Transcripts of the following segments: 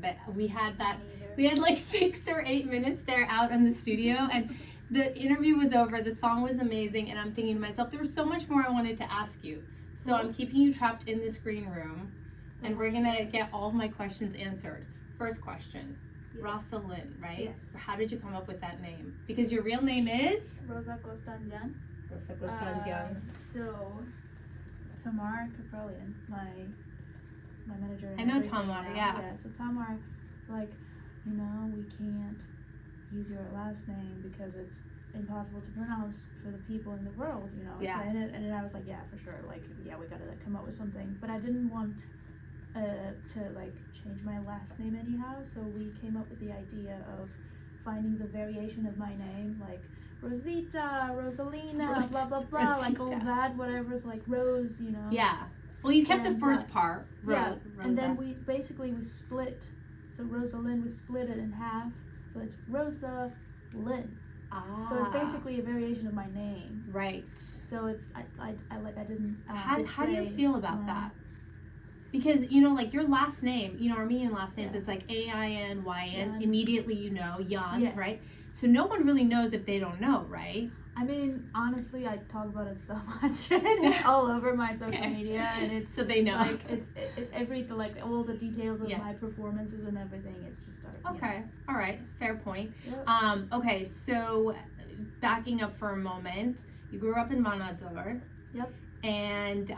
but we had like 6 or 8 minutes there out in the studio, and the interview was over. The song was amazing, and I'm thinking to myself, there was so much more I wanted to ask you. So I'm keeping you trapped in this green room, and we're gonna get all of my questions answered. First question. Rosa Linn, right? Yes. How did you come up with that name? Because your real name is? Rosa Linn. Rosa Linn. So, Tamar Kaprelian, my manager. And I know everything Tamar, now. yeah. So Tamar, like, we can't use your last name because it's impossible to pronounce for the people in the world, Yeah. And I was like, yeah, for sure. Like, yeah, we gotta come up with something. But I didn't want to like change my last name anyhow, so we came up with the idea of finding the variation of my name, like Rosita, Rosalina, blah blah blah, Rosita. like all that, whatever's like Rose, Yeah. Well, you kept And, the first part, yeah, Rosa. and then we split. So Rosa Linn, we split it in half, so it's Rosa Linn. Ah. So it's basically a variation of my name. Right. So it's I didn't. How do you feel about that? Because, like your last name, Armenian last names, it's like Ainyn, Yan. immediately Yan, Yes. right? So no one really knows if they don't know, right? I mean, honestly, I talk about it so much, and it's all over my social media, and it's so they know. like everything, like all the details of my performances and everything. It's just okay, all right, fair point. Yep. Okay, so backing up for a moment, you grew up in Manadzor. Yep. And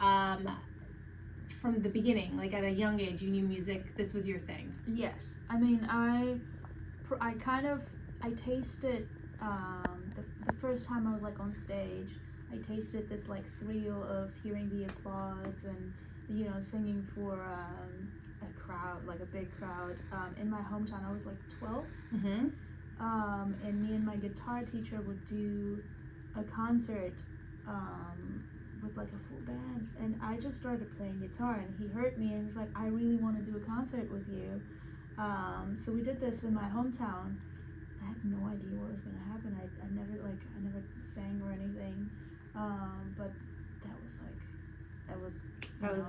from the beginning, like at a young age, you knew music. This was your thing. Yes, I mean, I tasted the first time I was like on stage. I tasted this like thrill of hearing the applause and singing for a crowd, like a big crowd. In my hometown, I was like 12. Mm-hmm. And me and my guitar teacher would do a concert with like a full band, and I just started playing guitar, and he heard me and was like, I really want to do a concert with you. So we did this in my hometown. I had no idea what was going to happen. I never sang or anything, but that was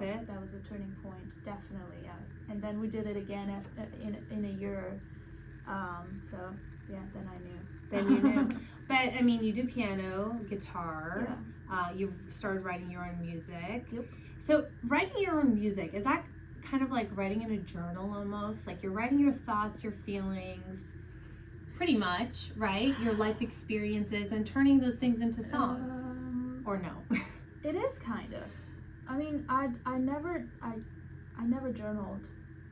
it. That was a turning point, definitely. Yeah. And then we did it again in a year. So yeah, then I knew. Then you knew. But I mean, you do piano, guitar. Yeah. You started writing your own music. Yep. So writing your own music, is that kind of like writing in a journal almost? Like you're writing your thoughts, your feelings, pretty much, right? Your life experiences and turning those things into song. Or no? It is kind of. I mean, I never journaled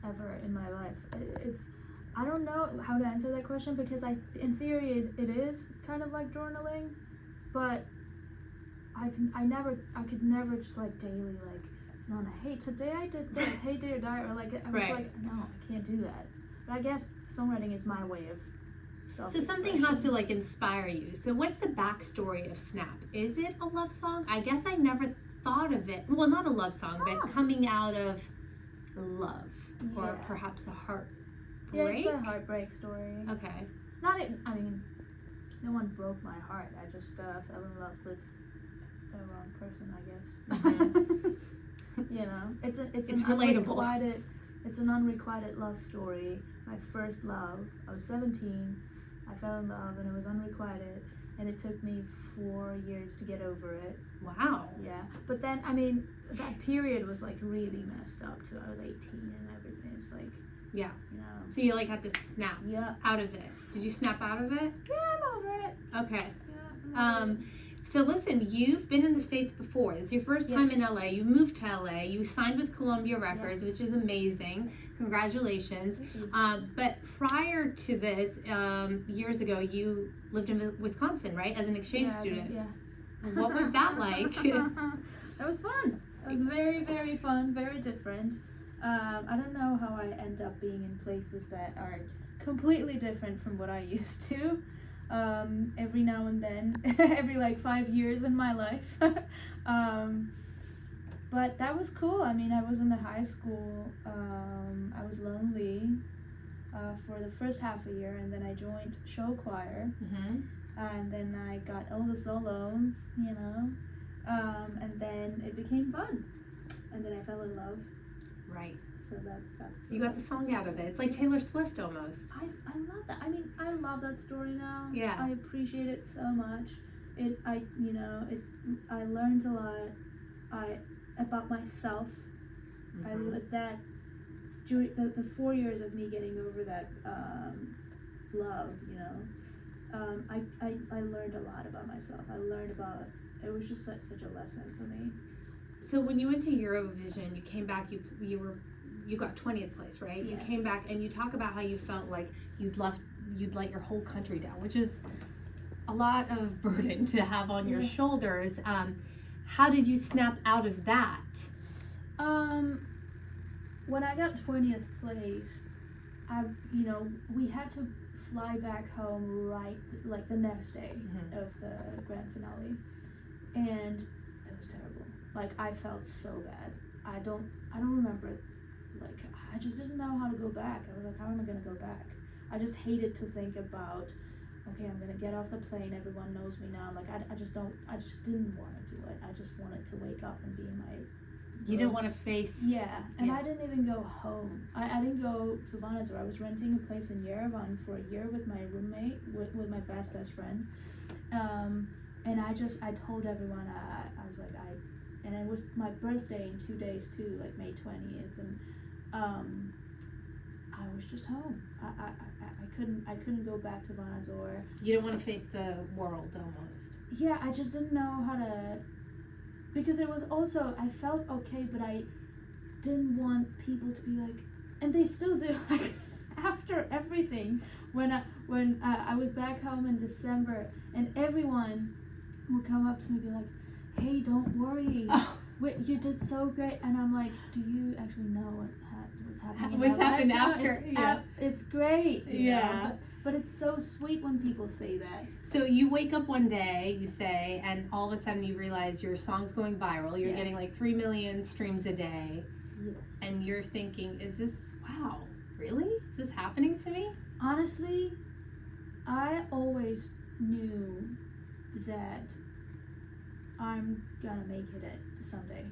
ever in my life. I don't know how to answer that question, because in theory it is kind of like journaling, but I could never just like daily, like, it's not a, hey, today I did this, hey dear guy, or like, I was like, no, I can't do that. But I guess songwriting is my way of So something has to like inspire you. So what's the backstory of Snap? Is it a love song? I guess I never thought of it. Well, not a love song, but coming out of love, or perhaps a heartbreak. Yeah, it's a heartbreak story. Okay. I mean, no one broke my heart. I just fell in love with the wrong person, I guess. It's relatable. It's an unrequited love story. My first love. I was 17. I fell in love, and it was unrequited, and it took me 4 years to get over it. Wow. Yeah, but then I mean, that period was like really messed up too. I was 18 and everything. It's like, yeah, So you like had to snap out of it. Did you snap out of it? Yeah, I'm over it. Okay. Yeah, I'm over it. So listen, you've been in the States before. It's your first time in LA. You moved to LA. You signed with Columbia Records, which is amazing. Congratulations. But prior to this, years ago, you lived in Wisconsin, right? As an exchange student. What was that like? That was fun. It was very, very fun, very different. I don't know how I end up being in places that are completely different from what I used to. Every now and then, every like 5 years in my life. But that was cool. I mean, I was in the high school. I was lonely for the first half a year, and then I joined show choir. And then I got all the solos, and then it became fun. And then I fell in love. Right. So that's You got the song out of it. It's like Yes. Taylor Swift almost. I love that. I mean, I love that story now. Yeah. I appreciate it so much. I learned a lot about myself. That during the 4 years of me getting over that love, I learned a lot about myself. It was just such a lesson for me. So when you went to Eurovision, you came back. You got 20th place, right? Yeah. You came back and you talk about how you felt like you'd let your whole country down, which is a lot of burden to have on your shoulders. How did you snap out of that? When I got 20th place, we had to fly back home right like the next day of the grand finale, and it was terrible. Like, I felt so bad. I don't remember it. Like, I just didn't know how to go back. I was like, how am I gonna go back? I just hated to think about, okay, I'm gonna get off the plane, everyone knows me now. Like, I just didn't want to do it. I just wanted to wake up and be in my You didn't want to face. Yeah, and I didn't even go home. I didn't go to Vanuatu. I was renting a place in Yerevan for a year with my roommate, with my best friend. And I told everyone, I was like, and it was my birthday in 2 days too, like May 20th, and I was just home. I couldn't go back to Vanuatu. You didn't want to face the world almost. Yeah, I just didn't know how to. Because it was also, I felt okay, but I didn't want people to be like, and they still do, like, after everything, when I was back home in December, and everyone would come up to me and be like, hey, don't worry, you did so great, and I'm like, do you actually know what's happening? What's happened after? It's great. Yeah. But it's so sweet when people say that. So you wake up one day, you say, and all of a sudden you realize your song's going viral. You're getting like 3 million streams a day. Yes. And you're thinking, wow, really? Is this happening to me? Honestly, I always knew that I'm gonna make it someday.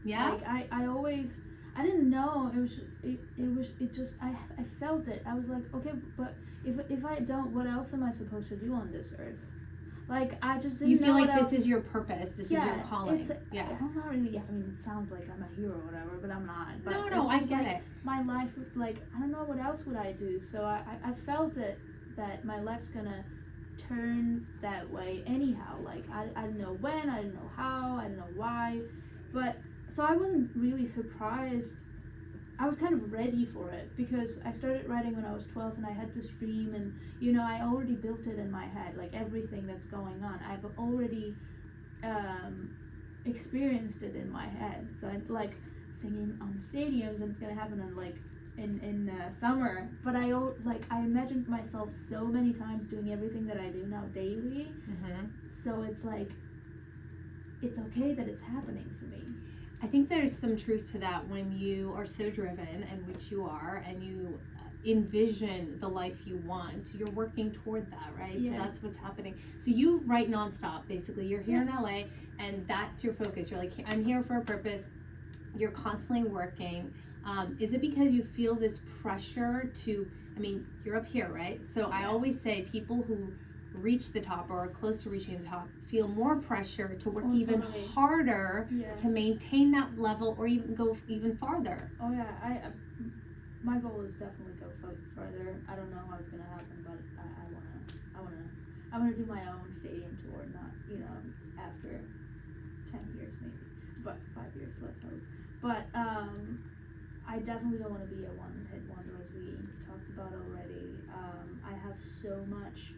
Yeah? Like, I didn't know. I felt it. I was like, okay, but if I don't, what else am I supposed to do on this earth? Like, I just didn't know. You feel like what this is your purpose. This is your calling. I'm not really. I mean, it sounds like I'm a hero or whatever, but I'm not. But No, I get it. My life, like, I don't know what else would I do. So I felt it that my life's gonna turn that way anyhow. Like, I didn't know when, I didn't know how, I didn't know why, but so I wasn't really surprised. I was kind of ready for it because I started writing when I was 12 and I had this dream, and I already built it in my head, like everything that's going on. I've already experienced it in my head. So I like singing on stadiums, and it's gonna happen in summer. But I imagined myself so many times doing everything that I do now daily. So it's like, it's okay that it's happening for me. I think there's some truth to that when you are so driven, and which you are, and you envision the life you want, you're working toward that, right? Yeah. So that's what's happening. So you write nonstop, basically. You're here in LA, and that's your focus. You're like, I'm here for a purpose. You're constantly working. Is it because you feel this pressure to, you're up here, right? So I always say people who reach the top or are close to reaching the top feel more pressure to work even harder to maintain that level or even go even farther. Oh yeah, my goal is definitely go further. I don't know how it's gonna happen, but I wanna do my own stadium tour, not after 10 years maybe, but 5 years, let's hope. But I definitely don't want to be a one-hit wonder, as we talked about already. I have so much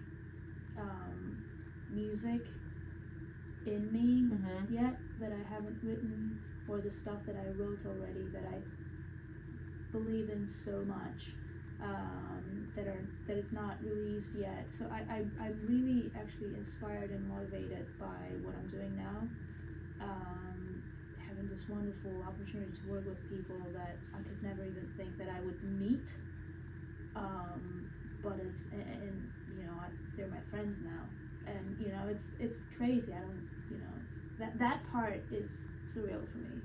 music in me yet that I haven't written, or the stuff that I wrote already that I believe in so much that is not released yet. So I'm really actually inspired and motivated by what I'm doing now. Having this wonderful opportunity to work with people that I could never even think that I would meet. But it's they're my friends now, and it's crazy. I don't it's, that part is surreal for me,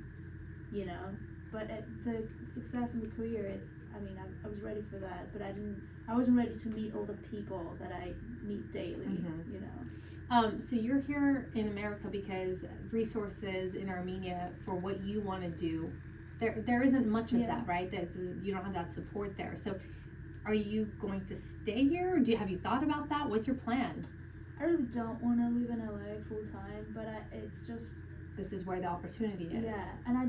but the success in the career, I was ready for that, but I wasn't ready to meet all the people that I meet daily, you know. So you're here in America because resources in Armenia for what you want to do, there isn't much of that, right? You don't have that support there. So are you going to stay here? Have you thought about that? What's your plan? I really don't want to live in LA full time, but it's just... This is where the opportunity is. Yeah, and I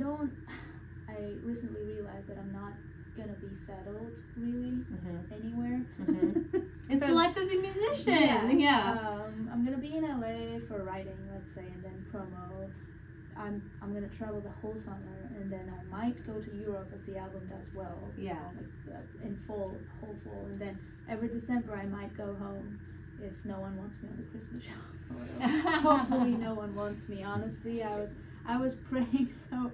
recently realized that I'm not gonna be settled really anywhere. It's the life of a musician. Yeah. I'm gonna be in LA for writing, let's say, and then promo. I'm gonna travel the whole summer, and then I might go to Europe if the album does well. Yeah. In whole fall, and then every December I might go home if no one wants me on the Christmas shows. Hopefully no one wants me. Honestly, I was praying so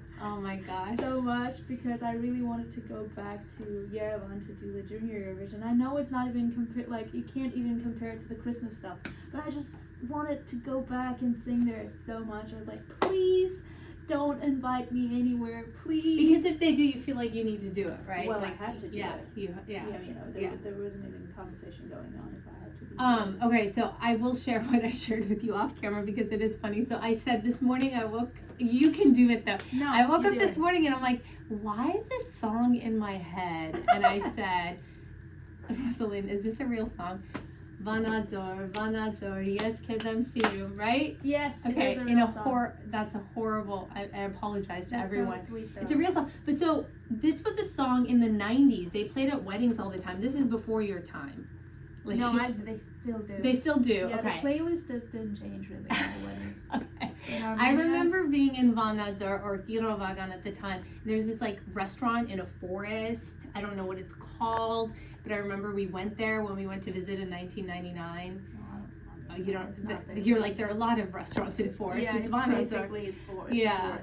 much because I really wanted to go back to Yerevan to do the Junior Eurovision. I know it's not even you can't even compare it to the Christmas stuff, but I just wanted to go back and sing there so much. I was like, please don't invite me anywhere, please. Because if they do, you feel like you need to do it, right? Well, I had to do it. Yeah. There wasn't even a conversation going on if I had to be. Okay, so I will share what I shared with you off camera because it is funny. So I said this morning you can do it though. No, I woke up this morning and I'm like, why is this song in my head? And I said, Rosa Linn, is this a real song? Vanadzor, yes, Kezem Sirum, right? Yes, okay, it is a real song. That's a horrible, I apologize to everyone. So sweet, though. It's a real song. But so, this was a song in the 90s. They played at weddings all the time. This is before your time. They still do. They still do, yeah, okay. The playlist just didn't change really in the weddings. Okay. I remember being in Vanadzor or Kirovagan at the time. There's this restaurant in a forest. I don't know what it's called, but I remember we went there when we went to visit in 1999. You're like, there are a lot of restaurants in forests. Yeah, it's basically it's forest. Yeah,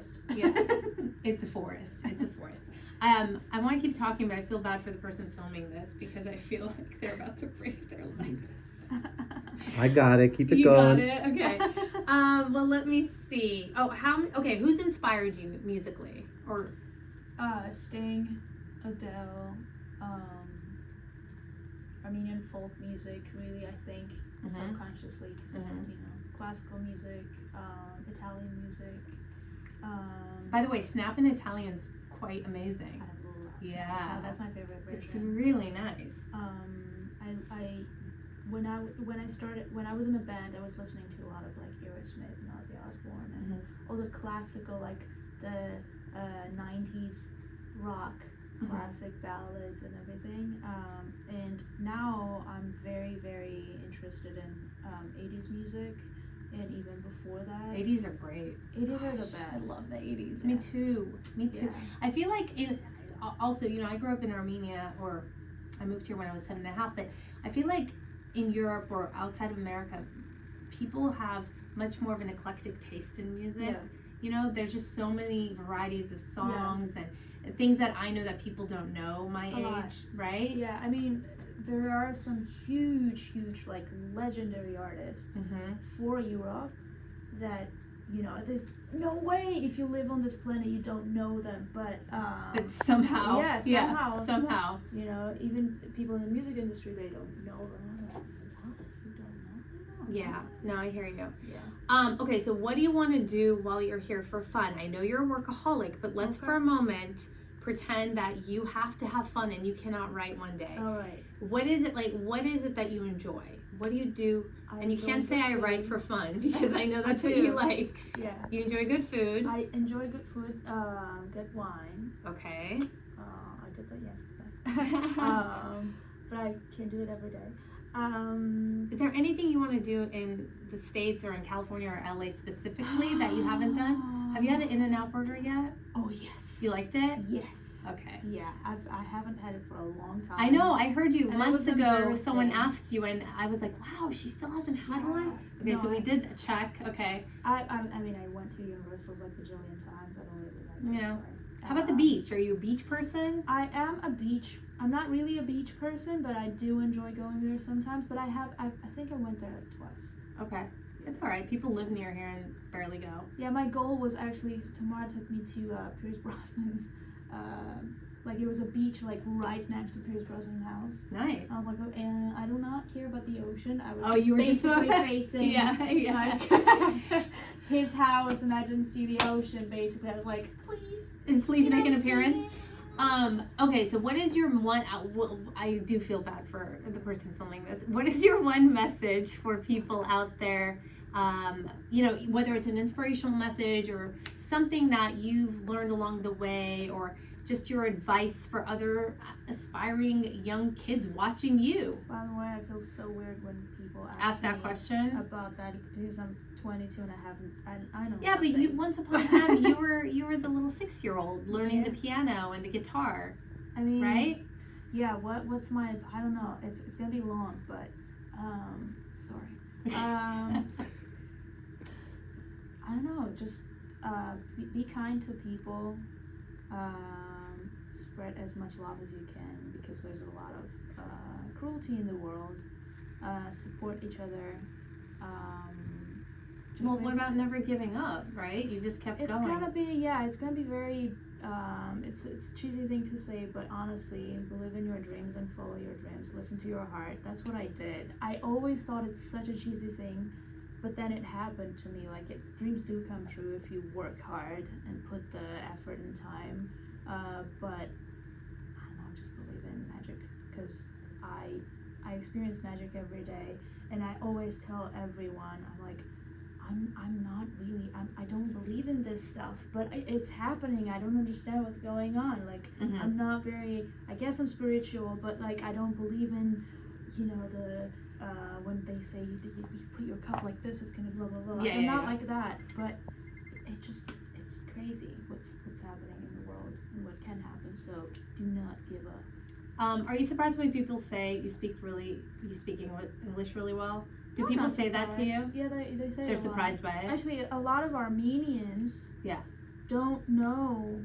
it's a forest. It's a forest. I want to keep talking, but I feel bad for the person filming this because I feel like they're about to break their legs. I got it. Keep it you going. You got it? Okay. Well, let me see. Oh, who's inspired you musically? Or Sting, Adele, Armenian folk music, really, I think, subconsciously, because classical music, Italian music. By the way, Snap in Italian's quite amazing. I love Yeah. Snap. That's my favorite version. It's really nice. When I was in a band, I was listening to a lot of Aerosmith and Ozzy Osbourne and all the classical, the 90s rock classic ballads and everything. And now I'm very, very interested in 80s music and even before that. 80s are great. 80s are the best. I love the 80s. Yeah. Me too. Yeah. I feel like also, I grew up in Armenia, or I moved here when I was 7.5, but I feel like in Europe or outside of America, people have much more of an eclectic taste in music. Yeah. There's just so many varieties of songs and things that I know that people don't know my age, right? Yeah, I mean, there are some huge, legendary artists for Europe that, there's no way if you live on this planet you don't know them, but somehow. Yeah, somehow. Even people in the music industry, they don't know them. You don't know? Yeah, no, I hear you. Yeah. Okay, so what do you want to do while you're here for fun? I know you're a workaholic, but let's for a moment pretend that you have to have fun and you cannot write one day. All right. What is it that you enjoy? What do you do? And you can't say I write for fun because I know that's what you like. Yeah. You enjoy good food. I enjoy good food, good wine. Okay. I did that yesterday. But I can't do it every day. Is there anything you want to do in the States or in California or LA specifically that you haven't done? Have you had an In-N-Out burger yet? Oh, yes. You liked it? Yes. Okay. Yeah, I haven't had it for a long time. I know, I heard you and months ago, someone asked you and I was like, wow, she still hasn't had one? Okay, no, so we did a check, okay. I mean, I went to Universal a bajillion times. I don't really like it. Yeah. So, how about the beach? Are you a beach person? I am a beach. I'm not really a beach person, but I do enjoy going there sometimes. But I think I went there twice. Okay. It's all right. People live near here and barely go. Yeah, my goal was actually, tomorrow took me to Pierce Brosnan's like it was a beach like right next to Pierce Brosnan's house. Nice. I was like, oh, and I do not care about the ocean. I was Oh, just you were just basically facing like his house, and I didn't see the ocean. Basically, I was like, Please make an appearance. Okay, so what is your one? I do feel bad for the person filming this. What is your one message for people out there? You know, whether it's an inspirational message or something that you've learned along the way, or just your advice for other aspiring young kids watching you. By the way, I feel so weird when people Ask that question about that because I'm 22 and I know. Yeah, nothing. but you once upon a time you were the little 6-year-old learning the piano and the guitar. I mean, right? Yeah. What's my? I don't know. It's gonna be long, but sorry. I don't know. Just be kind to people. Spread as much love as you can because there's a lot of cruelty in the world. Support each other. Well, what about never giving up, right? You just kept going. It's gonna be very, it's a cheesy thing to say, but honestly, believe in your dreams and follow your dreams. Listen to your heart. That's what I did. I always thought it's such a cheesy thing, but then it happened to me. Like, dreams do come true if you work hard and put the effort and time. But, I don't know, just believe in magic, because I experience magic every day, and I always tell everyone, I'm like, I'm not really, I don't believe in this stuff, but it's happening. I don't understand what's going on. Like, I'm not very, I guess I'm spiritual, but like, I don't believe in, you know, the, when they say you put your cup like this, it's gonna blah, blah, blah. I'm not like that, but it's crazy what's happening in the world and what can happen, so do not give up. Are you surprised when people say you speak English really well? Do people say that to you? Yeah, they say they're surprised by it. Actually, a lot of Armenians don't know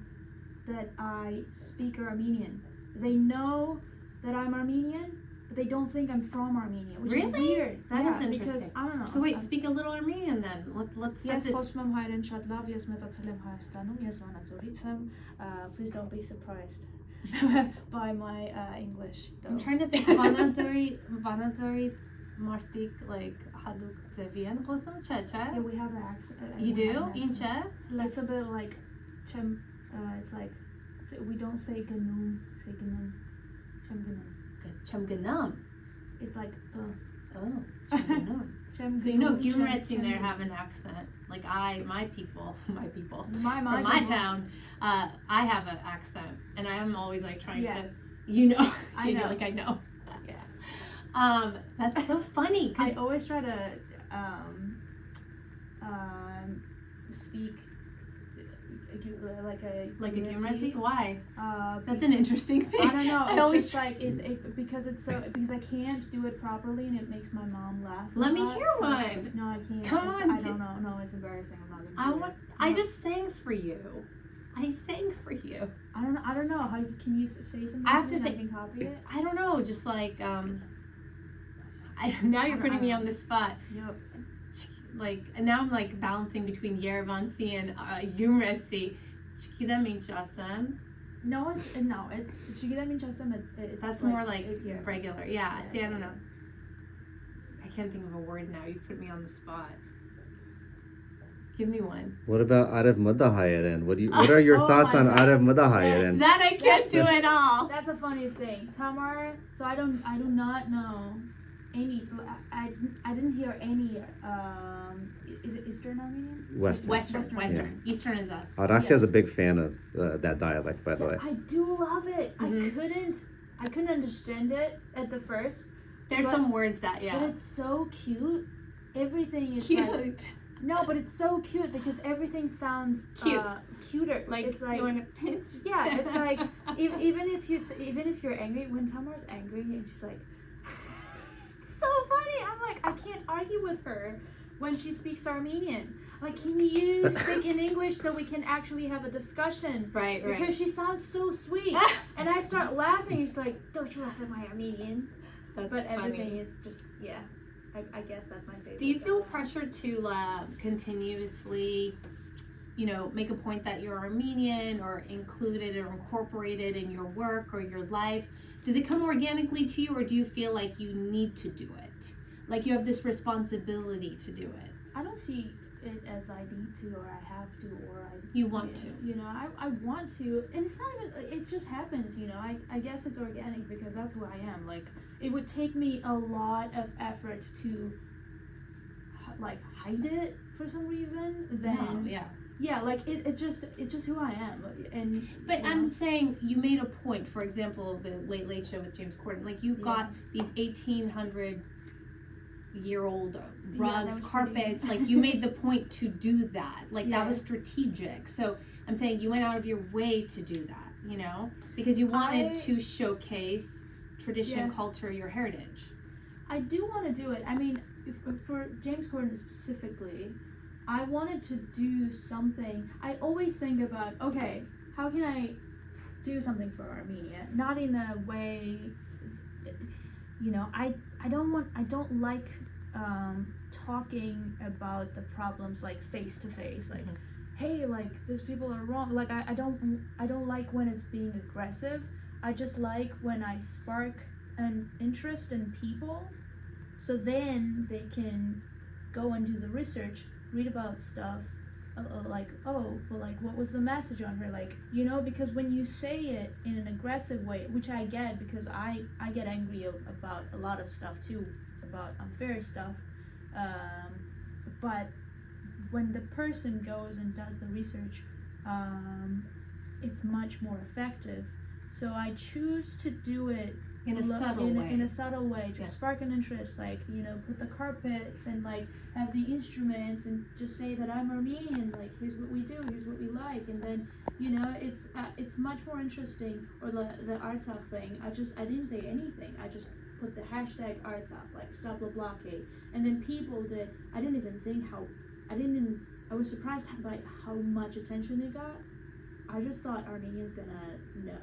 that I speak Armenian. They know that I'm Armenian, but they don't think I'm from Armenia, which is weird. That is interesting. Because I don't know. So wait, speak a little Armenian then. Let's set Yes, this. Please don't be surprised by my English, though. I'm trying to think. Vanadzori Martik, like Haduk Zevian Kosum Cheche. Yeah, we have an accent. You do? Inche? It's a bit like it's like we don't say ganum, say ganum. Chemganum. It's like Oh, Chemganum. So you know Gyumrets in there have an accent. Like my people from my town, I have an accent, and I am always like trying to, you know, I know. like I know. Yes. That's so funny. I always try to speak like a Gyumretsi. Why? That's an interesting thing. I don't know. I It's always just like because I can't do it properly, and it makes my mom laugh. Let me hear one. No, I can't. Come on. I don't know. No, it's embarrassing. I'm not gonna do it. I just sang for you. I sang for you. I don't know. How can you say something? I have to to me and I think. can copy it. I don't know. Just like now you're putting me on the spot. Yep. Like, and now I'm like balancing between Yerevansi and Gyumretsi. Chikida Minchasem. No, it's Chikida Minchasem. That's like, more like it's here. regular. Yeah. See, I don't know. I can't think of a word now. You put me on the spot. Give me one. What about Arif Madahayaran? What are your thoughts on Arif Madahayaran? That I can't do at all. That's the funniest thing. Tamar, so I do not know any, I didn't hear any, is it Eastern Armenian? Western. Yeah. Eastern is us. Araksya is a big fan of that dialect, by the way. I do love it. I couldn't understand it at the first. There's some words that, But it's so cute. Everything is cute. Like, no, but it's so cute because everything sounds cuter. Like it's like you want to pinch. Yeah, it's like even if you're angry, when Tamar's angry and she's like, it's so funny. I'm like, I can't argue with her when she speaks Armenian. Like, can you speak in English so we can actually have a discussion? Right. Because she sounds so sweet, and I start laughing. She's like, don't you laugh at my Armenian? But everything is just I guess that's my favorite. Do you feel pressure to continuously, make a point that you're Armenian or include it or incorporate it in your work or your life, does it come organically to you, or do you feel like you need to do it? Like you have this responsibility to do it? I don't see it as I need to or I have to or You want to. I want to, and it's not even, it just happens, I guess it's organic because that's who I am. Like, it would take me a lot of effort to like hide it for some reason, then like it's just who I am. And but I'm saying you made a point, for example, the Late Late Show with James Corden, like you've got these 1800-year-old rugs, carpets, like you made the point to do that, like that was strategic. So I'm saying you went out of your way to do that, because you wanted to showcase tradition, culture, your heritage. I do want to do it. I mean, for James Corden specifically, I wanted to do something. I always think about, okay, how can I do something for Armenia? Not in a way, I don't like talking about the problems like face to face, like, hey, like these people are wrong. Like I don't like when it's being aggressive. I just like when I spark an interest in people, so then they can go and do the research, read about stuff, like, oh, well, like, what was the message on her, like, because when you say it in an aggressive way, which I get, because I get angry about a lot of stuff too, about unfair stuff, but when the person goes and does the research, it's much more effective. So I choose to do it in a subtle way, just spark an interest, like, put the carpets and like have the instruments and just say that I'm Armenian, like, here's what we do, here's what we like, and then it's much more interesting. Or the arts off thing, I didn't say anything, I just put the hashtag arts off, like stop the blockade, and then people did. I didn't even think I was surprised by how much attention it got. I just thought Armenians gonna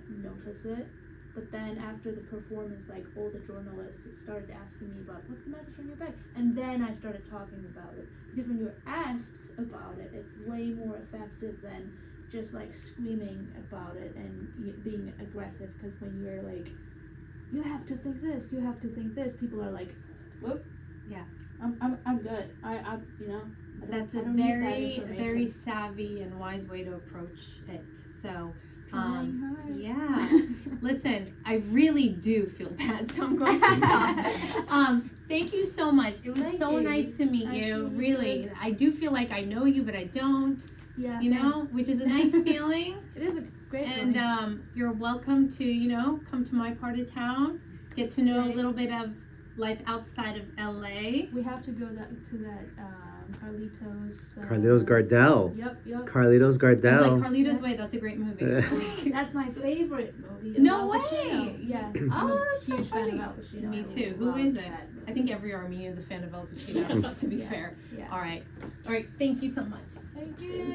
notice it. But then after the performance, like, all the journalists started asking me about what's the message on your bag, and then I started talking about it. Because when you're asked about it, it's way more effective than just like screaming about it and being aggressive. Because when you're like, you have to think this, you have to think this, people are like, whoop, I'm good. That's a very savvy and wise way to approach it. So. Listen, I really do feel bad, so I'm going to stop. Thank you so much. It was so nice to meet you. Really, I do feel like I know you, but I don't. Yeah, which is a nice feeling. It is a great feeling. And you're welcome to, come to my part of town, get to know a little bit of life outside of LA. We have to go to that. Carlitos Gardell. Yep. Carlitos Gardell. Like Carlitos Way. That's a great movie. That's my favorite movie. No way. Pacino. Yeah. I'm a huge fan of Al Pacino. Me too. Who is it? I think every Armenian's a fan of Al Pacino. To be fair. Yeah. All right. Thank you so much. Thank you.